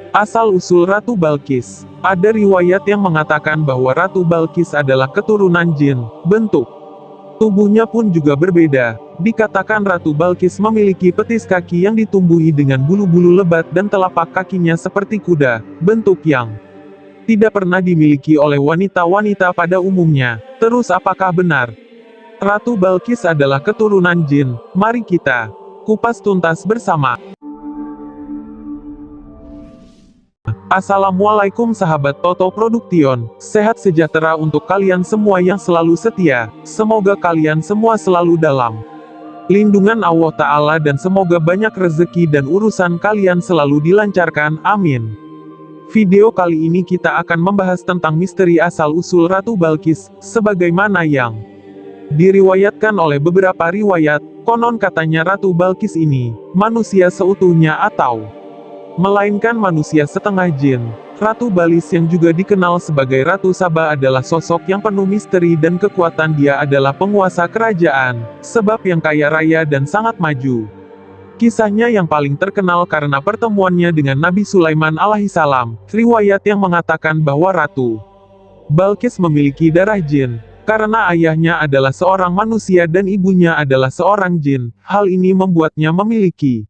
Asal-usul Ratu Balkis. Ada riwayat yang mengatakan bahwa Ratu Balkis adalah keturunan jin. Bentuk tubuhnya pun juga berbeda. Dikatakan Ratu Balkis memiliki petis kaki yang ditumbuhi dengan bulu-bulu lebat dan telapak kakinya seperti kuda, bentuk yang tidak pernah dimiliki oleh wanita-wanita pada umumnya. Terus apakah benar Ratu Balkis adalah keturunan jin? Mari kita kupas tuntas bersama. Assalamualaikum sahabat Toto Production, sehat sejahtera untuk kalian semua yang selalu setia, semoga kalian semua selalu dalam lindungan Allah Ta'ala dan semoga banyak rezeki dan urusan kalian selalu dilancarkan, amin. Video kali ini kita akan membahas tentang misteri asal-usul Ratu Balkis, sebagaimana yang diriwayatkan oleh beberapa riwayat. Konon katanya Ratu Balkis ini manusia seutuhnya atau melainkan manusia setengah jin. Ratu Balkis yang juga dikenal sebagai Ratu Saba adalah sosok yang penuh misteri dan kekuatan. Dia adalah penguasa kerajaan, sebab yang kaya raya dan sangat maju. Kisahnya yang paling terkenal karena pertemuannya dengan Nabi Sulaiman alaihissalam. Riwayat yang mengatakan bahwa Ratu Balkis memiliki darah jin, karena ayahnya adalah seorang manusia dan ibunya adalah seorang jin. Hal ini membuatnya memiliki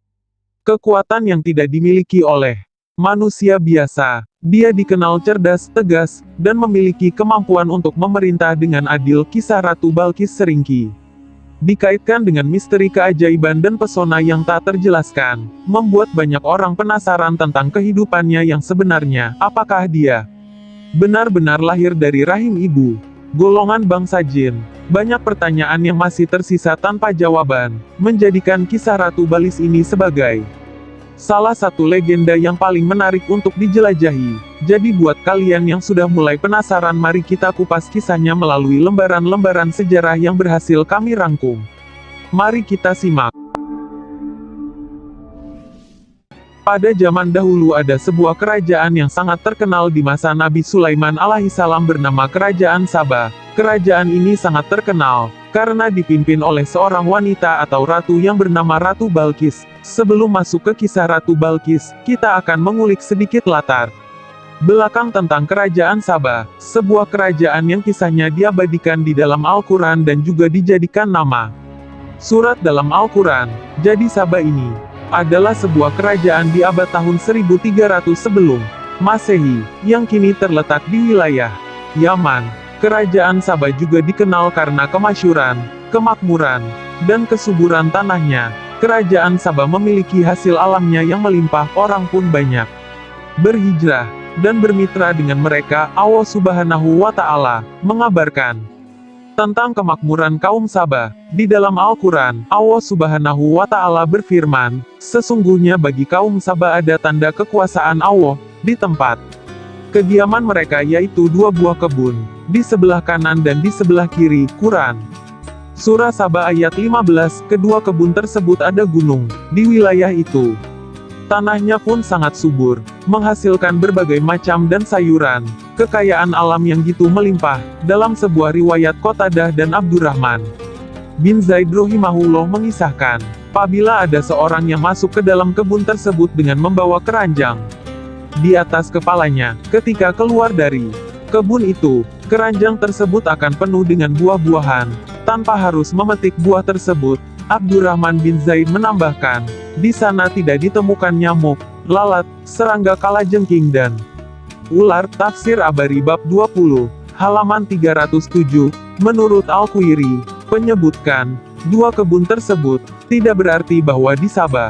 kekuatan yang tidak dimiliki oleh manusia biasa. Dia dikenal cerdas, tegas, dan memiliki kemampuan untuk memerintah dengan adil. Kisah Ratu Balkis seringki dikaitkan dengan misteri keajaiban dan pesona yang tak terjelaskan, membuat banyak orang penasaran tentang kehidupannya yang sebenarnya. Apakah dia benar-benar lahir dari rahim ibu golongan bangsa jin? Banyak pertanyaan yang masih tersisa tanpa jawaban, menjadikan kisah Ratu Balkis ini sebagai salah satu legenda yang paling menarik untuk dijelajahi. Jadi buat kalian yang sudah mulai penasaran, mari kita kupas kisahnya melalui lembaran-lembaran sejarah yang berhasil kami rangkum. Mari kita simak. Pada zaman dahulu ada sebuah kerajaan yang sangat terkenal di masa Nabi Sulaiman alaihissalam bernama Kerajaan Saba. Kerajaan ini sangat terkenal karena dipimpin oleh seorang wanita atau ratu yang bernama Ratu Balkis. Sebelum masuk ke kisah Ratu Balkis, kita akan mengulik sedikit latar belakang tentang Kerajaan Saba, sebuah kerajaan yang kisahnya diabadikan di dalam Al-Quran dan juga dijadikan nama surat dalam Al-Quran. Jadi Saba ini adalah sebuah kerajaan di abad tahun 1300 sebelum Masehi, yang kini terletak di wilayah Yaman. Kerajaan Saba juga dikenal karena kemasyhuran, kemakmuran, dan kesuburan tanahnya. Kerajaan Saba memiliki hasil alamnya yang melimpah, orang pun banyak berhijrah dan bermitra dengan mereka. Allah Subhanahu wa Ta'ala mengabarkan tentang kemakmuran kaum Saba. Di dalam Al-Quran, Allah Subhanahu wa Ta'ala berfirman, sesungguhnya bagi kaum Saba ada tanda kekuasaan Allah di tempat kediaman mereka, yaitu dua buah kebun, di sebelah kanan dan di sebelah kiri. Quran Surah Saba ayat 15, kedua kebun tersebut ada gunung di wilayah itu. Tanahnya pun sangat subur, menghasilkan berbagai macam dan sayuran. Kekayaan alam yang gitu melimpah. Dalam sebuah riwayat Qatadah dan Abdurrahman bin Zaid rahimahullah mengisahkan, apabila ada seorang yang masuk ke dalam kebun tersebut dengan membawa keranjang di atas kepalanya, ketika keluar dari kebun itu, keranjang tersebut akan penuh dengan buah-buahan, tanpa harus memetik buah tersebut. Abdurrahman bin Zaid menambahkan, di sana tidak ditemukan nyamuk, lalat, serangga kalajengking dan ular. Tafsir Abari bab 20, halaman 307, menurut Al-Quiri, menyebutkan, dua kebun tersebut tidak berarti bahwa di Saba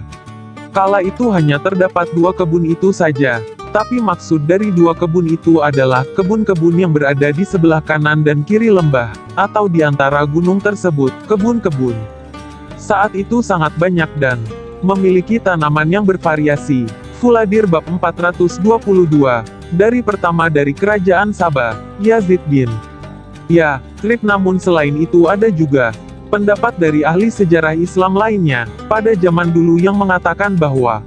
kala itu hanya terdapat dua kebun itu saja, tapi maksud dari dua kebun itu adalah kebun-kebun yang berada di sebelah kanan dan kiri lembah, atau di antara gunung tersebut. Kebun-kebun saat itu sangat banyak dan memiliki tanaman yang bervariasi. Fuladir bab 422, dari pertama dari Kerajaan Saba, Yazid bin Ya'rib. Namun selain itu ada juga pendapat dari ahli sejarah Islam lainnya, pada zaman dulu yang mengatakan bahwa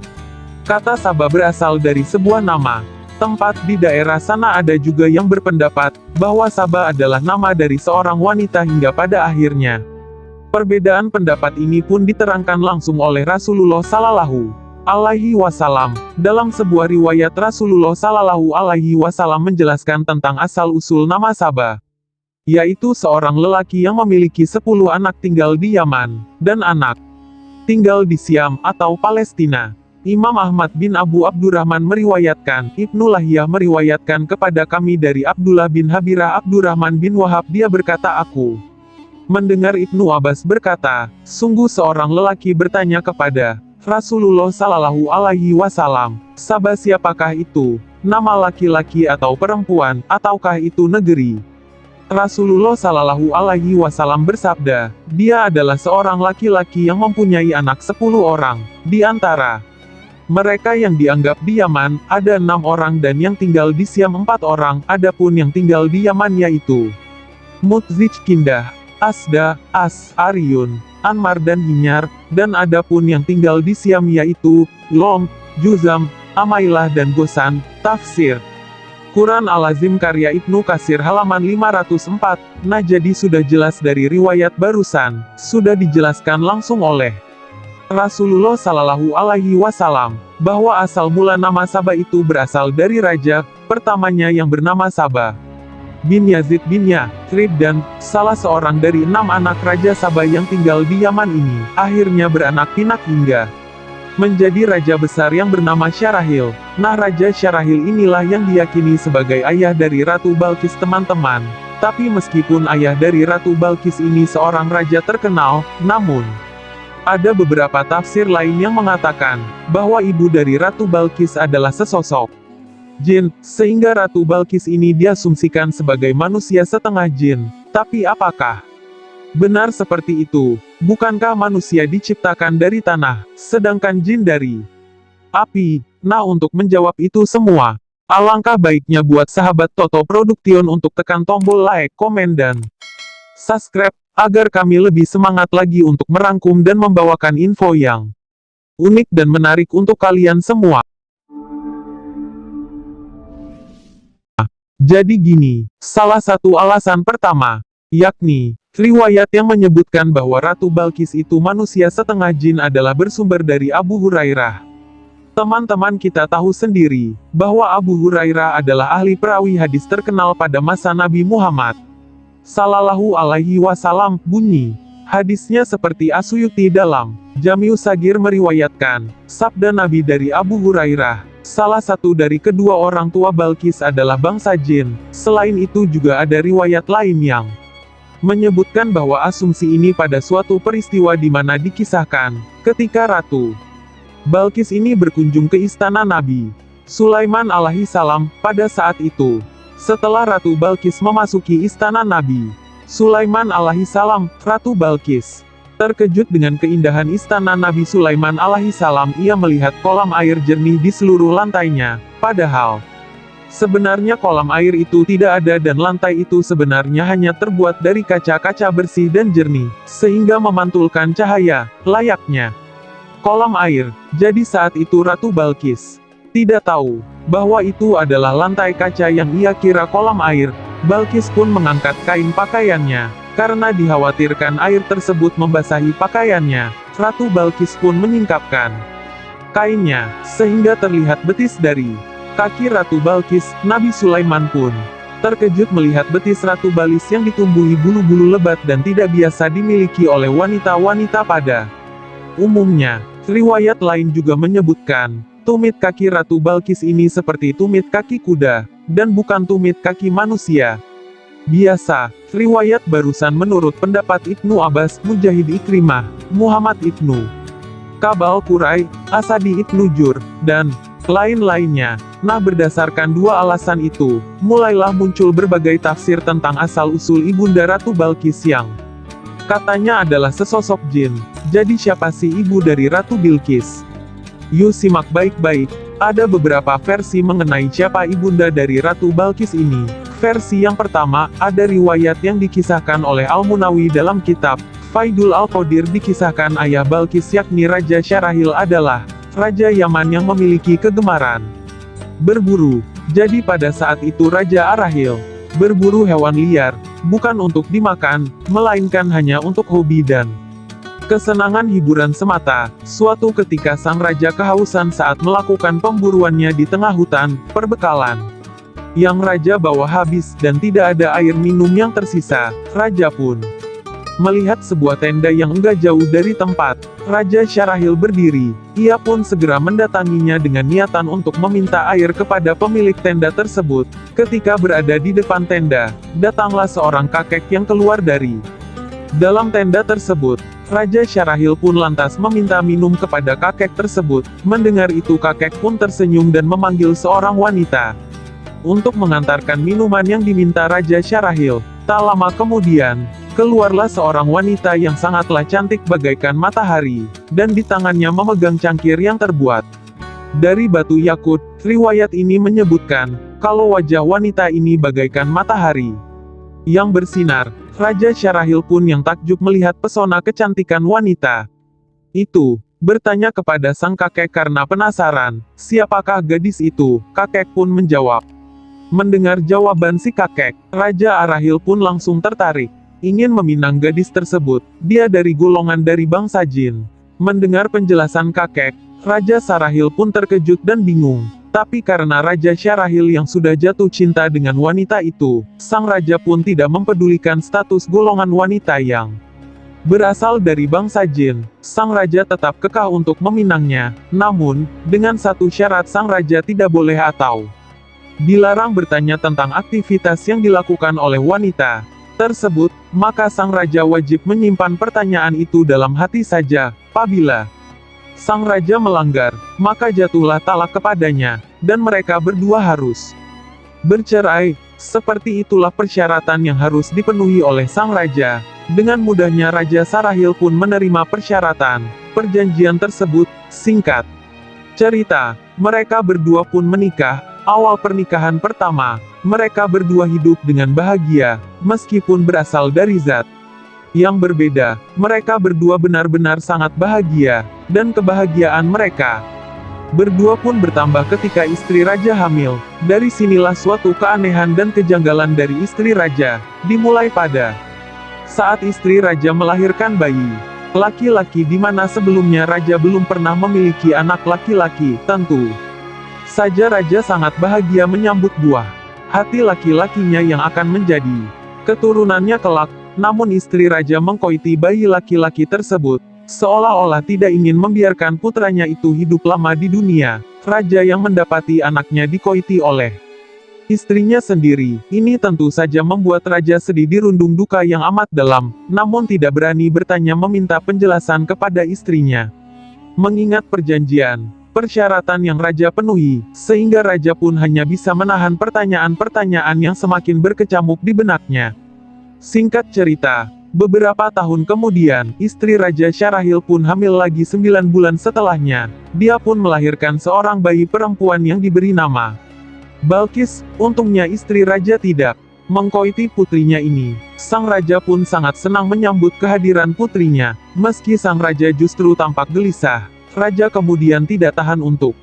kata Saba berasal dari sebuah nama tempat di daerah sana. Ada juga yang berpendapat bahwa Saba adalah nama dari seorang wanita. Hingga pada akhirnya perbedaan pendapat ini pun diterangkan langsung oleh Rasulullah Sallallahu alaihi wasallam. Dalam sebuah riwayat Rasulullah Shallallahu alaihi wasallam menjelaskan tentang asal-usul nama Sabah, yaitu seorang lelaki yang memiliki 10 anak tinggal di Yaman, dan anak tinggal di Syam atau Palestina. Imam Ahmad bin Abu Abdurrahman meriwayatkan, Ibnu Lahiyah meriwayatkan kepada kami dari Abdullah bin Habirah Abdurrahman bin Wahab, dia berkata, aku mendengar Ibnu Abbas berkata, sungguh seorang lelaki bertanya kepada Rasulullah Shallallahu alaihi wasallam, Sabah siapakah itu? Nama laki-laki atau perempuan, ataukah itu negeri? Rasulullah Shallallahu alaihi wasallam bersabda, dia adalah seorang laki-laki yang mempunyai anak 10 orang. Di antara mereka yang dianggap di Yaman, ada 6 orang, dan yang tinggal di Syam 4 orang, adapun yang tinggal di Yaman yaitu Mutzij, Kindah, Asda, As-Ariyun, Anmar dan Hinyar, dan adapun yang tinggal di Syam yaitu Lom, Juzam, Amailah dan Gosan. Tafsir Quran Al-Azim karya Ibnu Katsir halaman 504. Nah, jadi sudah jelas dari riwayat barusan, sudah dijelaskan langsung oleh Rasulullah Shallallahu alaihi wasallam, bahwa asal mula nama Sabah itu berasal dari raja pertamanya yang bernama Sabah bin Yazid bin Yathrib, dan salah seorang dari 6 anak Raja Sabah yang tinggal di Yaman ini, akhirnya beranak pinak hingga menjadi raja besar yang bernama Syarahil. Nah, Raja Syarahil inilah yang diyakini sebagai ayah dari Ratu Balkis, teman-teman. Tapi meskipun ayah dari Ratu Balkis ini seorang raja terkenal, namun ada beberapa tafsir lain yang mengatakan bahwa ibu dari Ratu Balkis adalah sesosok jin, sehingga Ratu Balkis ini diasumsikan sebagai manusia setengah jin. Tapi apakah benar seperti itu? Bukankah manusia diciptakan dari tanah, sedangkan jin dari api? Nah, untuk menjawab itu semua, alangkah baiknya buat sahabat Toto Production untuk tekan tombol like, komen, dan subscribe, agar kami lebih semangat lagi untuk merangkum dan membawakan info yang unik dan menarik untuk kalian semua. Jadi gini, salah satu alasan pertama, yakni riwayat yang menyebutkan bahwa Ratu Balkis itu manusia setengah jin adalah bersumber dari Abu Hurairah. Teman-teman, kita tahu sendiri bahwa Abu Hurairah adalah ahli perawi hadis terkenal pada masa Nabi Muhammad Sallallahu alaihi wasallam. Bunyi hadisnya seperti Asyuyuti dalam Jami'us Sagir meriwayatkan, sabda Nabi dari Abu Hurairah, salah satu dari kedua orang tua Balkis adalah bangsa jin. Selain itu juga ada riwayat lain yang menyebutkan bahwa asumsi ini pada suatu peristiwa di mana dikisahkan, ketika Ratu Balkis ini berkunjung ke istana Nabi Sulaiman alaihissalam. Pada saat itu, setelah Ratu Balkis memasuki istana Nabi Sulaiman alaihissalam, Ratu Balkis terkejut dengan keindahan istana Nabi Sulaiman alaihissalam. Ia melihat kolam air jernih di seluruh lantainya, padahal sebenarnya kolam air itu tidak ada dan lantai itu sebenarnya hanya terbuat dari kaca-kaca bersih dan jernih, sehingga memantulkan cahaya, layaknya kolam air. Jadi saat itu Ratu Balkis tidak tahu bahwa itu adalah lantai kaca yang ia kira kolam air. Balkis pun mengangkat kain pakaiannya, karena dikhawatirkan air tersebut membasahi pakaiannya. Ratu Balkis pun menyingkapkan kainnya, sehingga terlihat betis dari kaki Ratu Balkis. Nabi Sulaiman pun terkejut melihat betis Ratu Balkis yang ditumbuhi bulu-bulu lebat dan tidak biasa dimiliki oleh wanita-wanita pada umumnya. Riwayat lain juga menyebutkan, tumit kaki Ratu Balkis ini seperti tumit kaki kuda, dan bukan tumit kaki manusia biasa. Riwayat barusan menurut pendapat Ibnu Abbas, Mujahid Ikrimah, Muhammad Ibnu Kabal Qurai, Asadi Ibnu Jur, dan lain-lainnya. Nah, berdasarkan dua alasan itu, mulailah muncul berbagai tafsir tentang asal-usul ibunda Ratu Balkis yang katanya adalah sesosok jin. Jadi siapa sih ibu dari Ratu Bilqis? Yuk simak baik-baik. Ada beberapa versi mengenai siapa ibunda dari Ratu Balkis ini. Versi yang pertama, ada riwayat yang dikisahkan oleh Al-Munawi dalam kitab Faidul Al-Qadir. Dikisahkan ayah Balkis yakni Raja Syarahil adalah Raja Yaman yang memiliki kegemaran berburu. Jadi pada saat itu Raja Arahil berburu hewan liar, bukan untuk dimakan, melainkan hanya untuk hobi dan Kesenangan hiburan semata. Suatu ketika sang raja kehausan saat melakukan pemburuannya di tengah hutan, perbekalan yang raja bawa habis dan tidak ada air minum yang tersisa. Raja pun melihat sebuah tenda yang enggak jauh dari tempat Raja Syarahil berdiri. Ia pun segera mendatanginya dengan niatan untuk meminta air kepada pemilik tenda tersebut. Ketika berada di depan tenda, datanglah seorang kakek yang keluar dari dalam tenda tersebut. Raja Syarahil pun lantas meminta minum kepada kakek tersebut. Mendengar itu kakek pun tersenyum dan memanggil seorang wanita untuk mengantarkan minuman yang diminta Raja Syarahil. Tak lama kemudian, keluarlah seorang wanita yang sangatlah cantik bagaikan matahari, dan di tangannya memegang cangkir yang terbuat dari batu yakut. Riwayat ini menyebutkan, kalau wajah wanita ini bagaikan matahari yang bersinar. Raja Syarahil pun yang takjub melihat pesona kecantikan wanita itu, bertanya kepada sang kakek karena penasaran, siapakah gadis itu? Kakek pun menjawab. Mendengar jawaban si kakek, Raja Arahil pun langsung tertarik, ingin meminang gadis tersebut. Dia dari golongan dari bangsa jin. Mendengar penjelasan kakek, Raja Syarahil pun terkejut dan bingung. Tapi karena Raja Syarahil yang sudah jatuh cinta dengan wanita itu, sang raja pun tidak mempedulikan status golongan wanita yang berasal dari bangsa jin. Sang raja tetap kekeh untuk meminangnya, namun, dengan satu syarat sang raja tidak boleh atau dilarang bertanya tentang aktivitas yang dilakukan oleh wanita tersebut, maka sang raja wajib menyimpan pertanyaan itu dalam hati saja. Apabila sang raja melanggar, maka jatuhlah talak kepadanya, dan mereka berdua harus bercerai. Seperti itulah persyaratan yang harus dipenuhi oleh sang raja. Dengan mudahnya Raja Syarahil pun menerima persyaratan perjanjian tersebut. Singkat cerita, mereka berdua pun menikah. Awal pernikahan pertama, mereka berdua hidup dengan bahagia, meskipun berasal dari zat yang berbeda. Mereka berdua benar-benar sangat bahagia, dan kebahagiaan mereka berdua pun bertambah ketika istri raja hamil. Dari sinilah suatu keanehan dan kejanggalan dari istri raja dimulai pada saat istri raja melahirkan bayi laki-laki, di mana sebelumnya raja belum pernah memiliki anak laki-laki. Tentu saja raja sangat bahagia menyambut buah hati laki-lakinya yang akan menjadi keturunannya kelak. Namun istri raja mengkoiti bayi laki-laki tersebut, seolah-olah tidak ingin membiarkan putranya itu hidup lama di dunia. Raja yang mendapati anaknya dikoiti oleh istrinya sendiri, ini tentu saja membuat raja sedih dirundung duka yang amat dalam, namun tidak berani bertanya meminta penjelasan kepada istrinya. Mengingat perjanjian, persyaratan yang raja penuhi, sehingga raja pun hanya bisa menahan pertanyaan-pertanyaan yang semakin berkecamuk di benaknya. Singkat cerita, beberapa tahun kemudian, istri Raja Syarahil pun hamil lagi 9 bulan setelahnya. Dia pun melahirkan seorang bayi perempuan yang diberi nama Balkis. Untungnya istri raja tidak mengkoiti putrinya ini. Sang raja pun sangat senang menyambut kehadiran putrinya. Meski sang raja justru tampak gelisah, raja kemudian tidak tahan untuk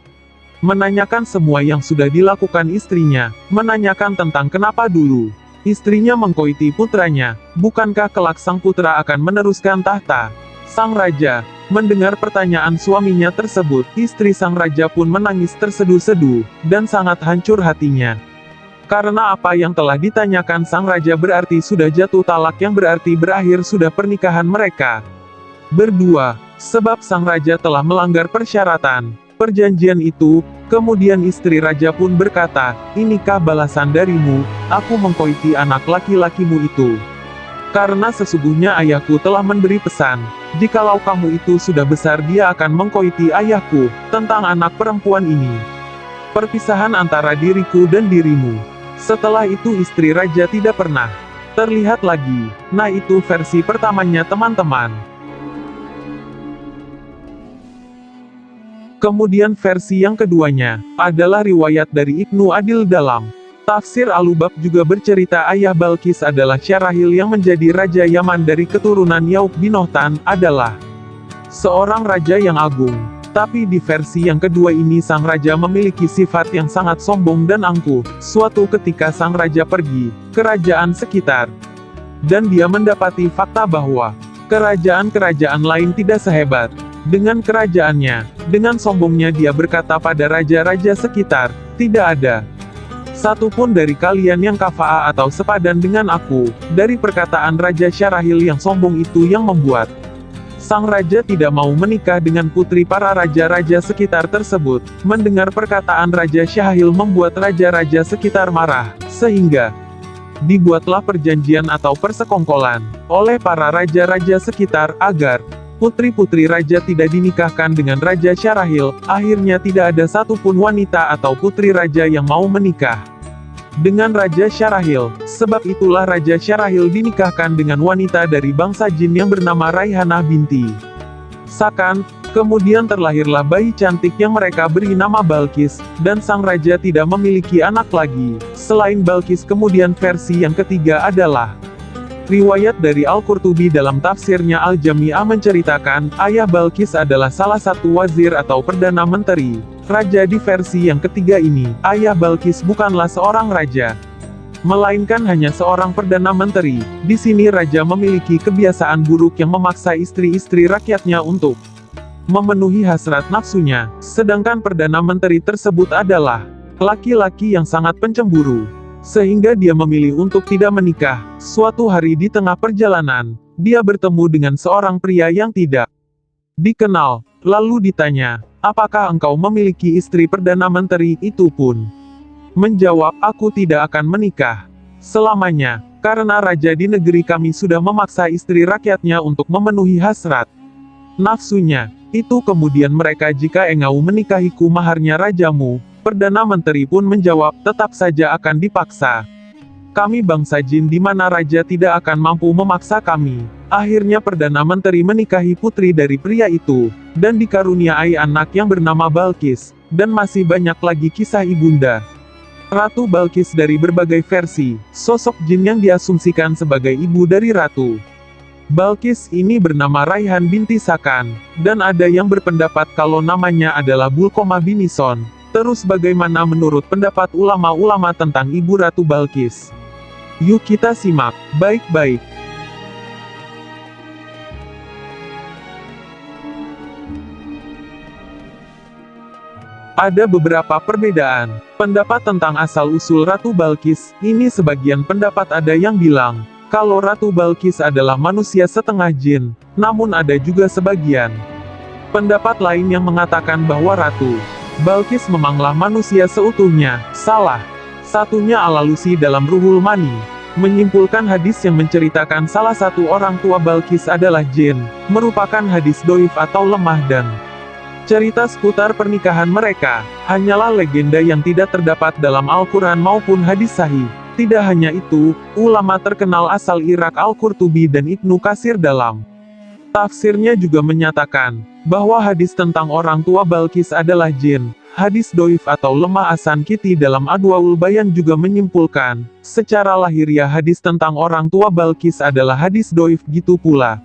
menanyakan semua yang sudah dilakukan istrinya, menanyakan tentang kenapa dulu istrinya mengkoiti putranya. Bukankah kelak sang putra akan meneruskan tahta sang raja? Mendengar pertanyaan suaminya tersebut, istri sang raja pun menangis terseduh-seduh, dan sangat hancur hatinya. Karena apa yang telah ditanyakan sang raja berarti sudah jatuh talak, yang berarti berakhir sudah pernikahan mereka berdua. Sebab sang raja telah melanggar persyaratan perjanjian itu. Kemudian istri raja pun berkata, inikah balasan darimu? Aku mengkoiti anak laki-lakimu itu karena sesungguhnya ayahku telah memberi pesan, jikalau kamu itu sudah besar dia akan mengkoiti ayahku. Tentang anak perempuan ini, perpisahan antara diriku dan dirimu. Setelah itu istri raja tidak pernah terlihat lagi. Nah, itu versi pertamanya teman-teman. Kemudian versi yang keduanya, adalah riwayat dari Ibnu Adil dalam Tafsir Al-Lubab juga bercerita ayah Balkis adalah Syarahil yang menjadi Raja Yaman dari keturunan Yaub bin Ohtan, adalah seorang raja yang agung. Tapi di versi yang kedua ini sang raja memiliki sifat yang sangat sombong dan angkuh. Suatu ketika sang raja pergi ke kerajaan sekitar, dan dia mendapati fakta bahwa Kerajaan-kerajaan lain tidak sehebat dengan kerajaannya. Dengan sombongnya dia berkata pada raja-raja sekitar, tidak ada satupun dari kalian yang kafa'a atau sepadan dengan aku. Dari perkataan Raja Syarahil yang sombong itu yang membuat sang raja tidak mau menikah dengan putri para raja-raja sekitar tersebut. Mendengar perkataan Raja Syarahil membuat raja-raja sekitar marah, sehingga dibuatlah perjanjian atau persekongkolan oleh para raja-raja sekitar agar putri-putri raja tidak dinikahkan dengan Raja Syarahil. Akhirnya tidak ada satupun wanita atau putri raja yang mau menikah dengan Raja Syarahil. Sebab itulah Raja Syarahil dinikahkan dengan wanita dari bangsa jin yang bernama Raihanah binti Sakan. Kemudian terlahirlah bayi cantik yang mereka beri nama Balkis, dan sang raja tidak memiliki anak lagi. Selain Balkis, kemudian versi yang ketiga adalah riwayat dari Al-Qurtubi dalam tafsirnya Al-Jami'ah menceritakan, ayah Balkis adalah salah satu wazir atau perdana menteri raja. Di versi yang ketiga ini, ayah Balkis bukanlah seorang raja, melainkan hanya seorang perdana menteri. Di sini raja memiliki kebiasaan buruk yang memaksa istri-istri rakyatnya untuk memenuhi hasrat nafsunya, sedangkan perdana menteri tersebut adalah laki-laki yang sangat pencemburu, sehingga dia memilih untuk tidak menikah. Suatu hari di tengah perjalanan, dia bertemu dengan seorang pria yang tidak dikenal, lalu ditanya, apakah engkau memiliki istri? Perdana menteri itu pun menjawab, aku tidak akan menikah selamanya, karena raja di negeri kami sudah memaksa istri rakyatnya untuk memenuhi hasrat nafsunya. Itu kemudian mereka, jika engkau menikahiku maharnya rajamu. Perdana menteri pun menjawab, tetap saja akan dipaksa. Kami bangsa jin di mana raja tidak akan mampu memaksa kami. Akhirnya perdana menteri menikahi putri dari pria itu, dan dikaruniai anak yang bernama Balkis, dan masih banyak lagi kisah ibunda Ratu Balkis dari berbagai versi. Sosok jin yang diasumsikan sebagai ibu dari Ratu Balkis ini bernama Raihan binti Sakan, dan ada yang berpendapat kalau namanya adalah Bulqomah binison. Terus bagaimana menurut pendapat ulama-ulama tentang ibu Ratu Balkis? Yuk kita simak, baik-baik. Ada beberapa perbedaan pendapat tentang asal-usul Ratu Balkis. Ini sebagian pendapat ada yang bilang kalau Ratu Balkis adalah manusia setengah jin, namun ada juga sebagian pendapat lain yang mengatakan bahwa Ratu Balkis memanglah manusia seutuhnya. Salah satunya Al-Alusi dalam Ruhul Mani menyimpulkan hadis yang menceritakan salah satu orang tua Balkis adalah jin, merupakan hadis doif atau lemah, dan cerita seputar pernikahan mereka hanyalah legenda yang tidak terdapat dalam Al-Quran maupun hadis sahih. Tidak hanya itu, ulama terkenal asal Irak Al-Qurtubi dan Ibnu Katsir dalam tafsirnya juga menyatakan bahwa hadis tentang orang tua Balkis adalah jin. Hadis doif atau lemah As-Sankiti dalam Adwaul Bayan juga menyimpulkan, secara lahiriah hadis tentang orang tua Balkis adalah hadis doif. Gitu pula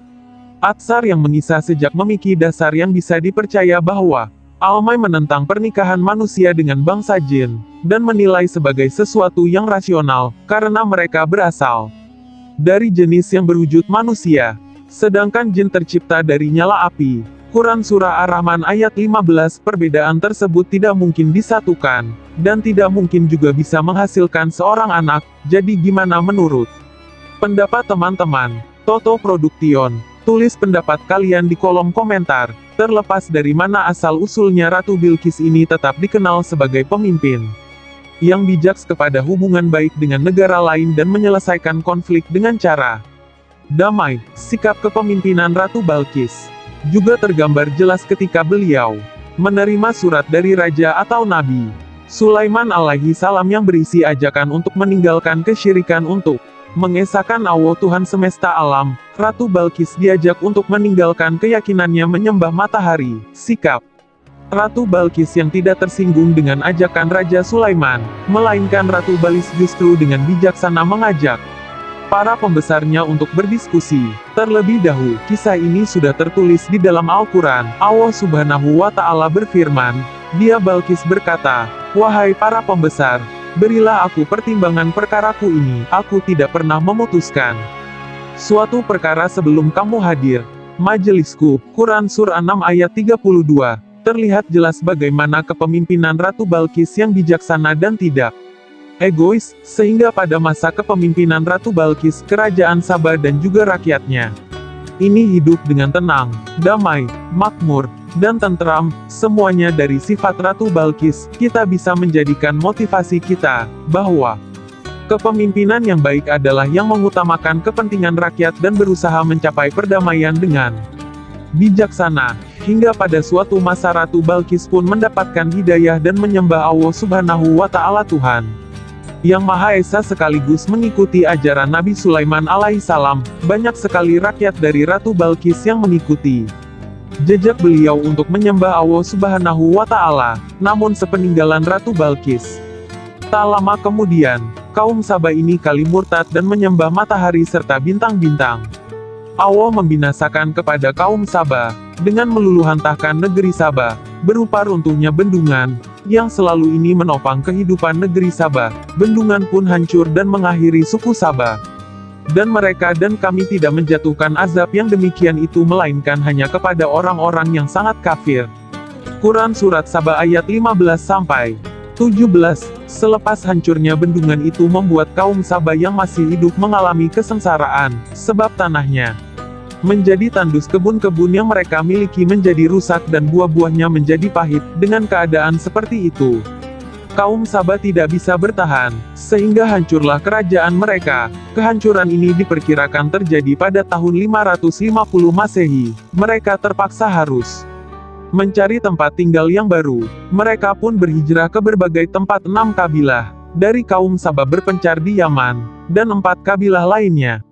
Atsar yang mengisah sejak memiliki dasar yang bisa dipercaya bahwa Almai menentang pernikahan manusia dengan bangsa jin, dan menilai sebagai sesuatu yang rasional, karena mereka berasal dari jenis yang berwujud manusia, sedangkan jin tercipta dari nyala api. Quran Surah Ar-Rahman ayat 15. Perbedaan tersebut tidak mungkin disatukan, dan tidak mungkin juga bisa menghasilkan seorang anak. Jadi gimana menurut pendapat teman-teman? Toto Production. Tulis pendapat kalian di kolom komentar. Terlepas dari mana asal-usulnya, Ratu Bilqis ini tetap dikenal sebagai pemimpin yang bijak kepada hubungan baik dengan negara lain dan menyelesaikan konflik dengan cara damai. Sikap kepemimpinan Ratu Balkis juga tergambar jelas ketika beliau menerima surat dari raja atau nabi Sulaiman alaihi salam yang berisi ajakan untuk meninggalkan kesyirikan untuk mengesahkan Allah Tuhan semesta alam. Ratu Balkis diajak untuk meninggalkan keyakinannya menyembah matahari. Sikap Ratu Balkis yang tidak tersinggung dengan ajakan Raja Sulaiman, melainkan Ratu Balkis justru dengan bijaksana mengajak para pembesarnya untuk berdiskusi. Terlebih dahulu, kisah ini sudah tertulis di dalam Al-Quran. Allah Subhanahu wa Ta'ala berfirman, dia Balkis berkata, wahai para pembesar, berilah aku pertimbangan perkaraku ini, aku tidak pernah memutuskan Suatu perkara sebelum kamu hadir. Majelisku, Quran Surah 6 ayat 32. Terlihat jelas bagaimana kepemimpinan Ratu Balkis yang bijaksana dan tidak egois, sehingga pada masa kepemimpinan Ratu Balkis, kerajaan Sabah dan juga rakyatnya ini hidup dengan tenang, damai, makmur, dan tentram. Semuanya dari sifat Ratu Balkis. Kita bisa menjadikan motivasi kita bahwa kepemimpinan yang baik adalah yang mengutamakan kepentingan rakyat dan berusaha mencapai perdamaian dengan bijaksana. Hingga pada suatu masa Ratu Balkis pun mendapatkan hidayah dan menyembah Allah Subhanahu wa Ta'ala, Tuhan Yang Maha Esa, sekaligus mengikuti ajaran Nabi Sulaiman alaihissalam. Banyak sekali rakyat dari Ratu Balkis yang mengikuti jejak beliau untuk menyembah Allah Subhanahu wa Ta'ala. Namun sepeninggalan Ratu Balkis, tak lama kemudian, kaum Sabah ini kali murtad dan menyembah matahari serta bintang-bintang. Allah membinasakan kepada kaum Sabah dengan meluluhantahkan negeri Sabah, berupa runtuhnya bendungan yang selalu ini menopang kehidupan negeri Sabah. Bendungan pun hancur dan mengakhiri suku Sabah. Dan mereka dan kami tidak menjatuhkan azab yang demikian itu melainkan hanya kepada orang-orang yang sangat kafir. Quran Surat Sabah ayat 15-17. Selepas hancurnya bendungan itu membuat kaum Sabah yang masih hidup mengalami kesengsaraan, sebab tanahnya menjadi tandus, kebun-kebun yang mereka miliki menjadi rusak dan buah-buahnya menjadi pahit. Dengan keadaan seperti itu, kaum Sabah tidak bisa bertahan, sehingga hancurlah kerajaan mereka. Kehancuran ini diperkirakan terjadi pada tahun 550 Masehi. Mereka terpaksa harus mencari tempat tinggal yang baru. Mereka pun berhijrah ke berbagai tempat. 6 kabilah dari kaum Sabah berpencar di Yaman, dan 4 kabilah lainnya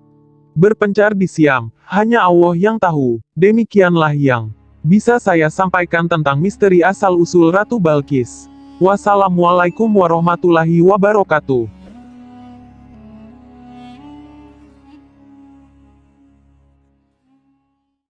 berpencar di Syam. Hanya Allah yang tahu. Demikianlah yang bisa saya sampaikan tentang misteri asal-usul Ratu Balkis. Wassalamualaikum warahmatullahi wabarakatuh.